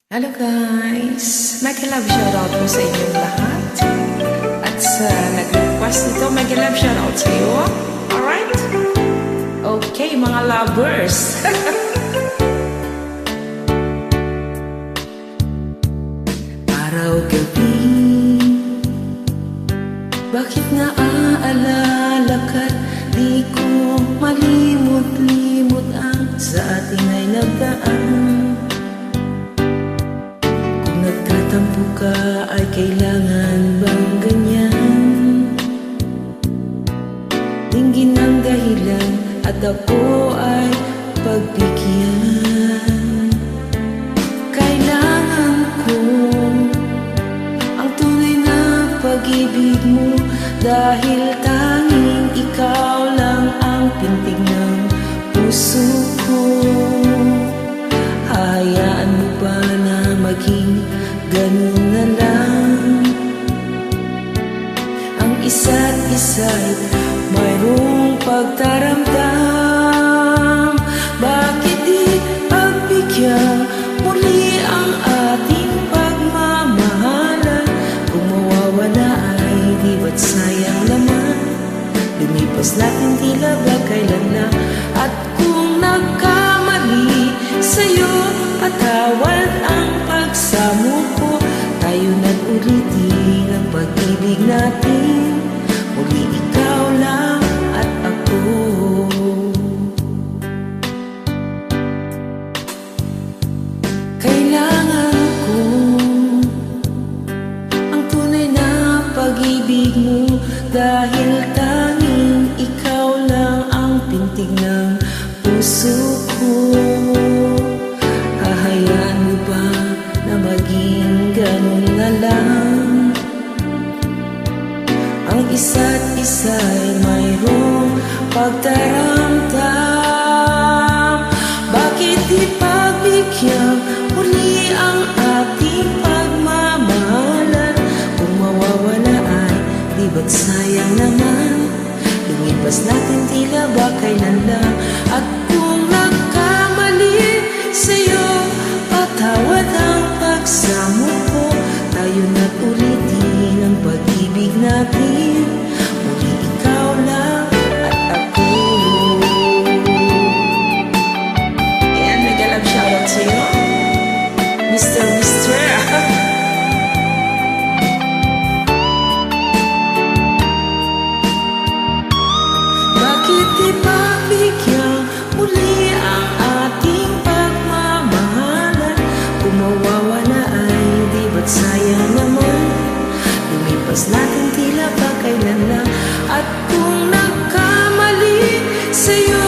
Hello guys! Nag-love shoutout po sa inyong lahat. At sa nag-request nito, mag-love shoutout sa iyo. Alright? Okay, mga lovers! Araw-gabi, bakit naaalala ka't di ko malimot-limot ang sa ating ay nagdaan. Nagtatampo ka ay kailangan bang ganyan? Dinggin ang dahilan at ako ay pagbigyan. Kailangan ko ang tunay na pag-ibig mo, dahil tanging ikaw lang ang pintig ng puso ko. Hayaan mo ba na maging ganun na lang? Ang isa't isa'y mayroong pagtaramdam. Bakit di pagbigyan muli ang ating pagmamahalan? Kung mawawala ay di ba't sayang naman? Lumipas natin tila ba kailan lang? At kung nagkamali sa'yo, patawad ang pagsamo ko. Tayo na't ulitin ang pag-ibig natin. Muli ikaw lang at ako. Kailangan ko ang tunay na pag-ibig mo, dahil tanging ikaw lang ang pintig ng puso ko. Hahayaan mo ba na maging ganun na lang? Ang isa't isa'y mayroong pagtaramdam. Bakit di pagbigyan muli ang ating pagmamahalan? Kung mawawala ay di ba't sayang naman? Lumipas natin tila ba kailan lang? At kung nagkamali sa'yo, patawad ang pagsamo ko. Tayo na't ulitin ang pag-ibig natin. Muli ikaw lang at ako. Ayan, nag-love shoutout sa'yo, Mr. Bakit di pagbigyan muli ang ating pagmamahalan? Kung mawawala ay di ba't sayang naman? Lumipas natin tila ba kailan lang? At kung nagkamali sa'yo,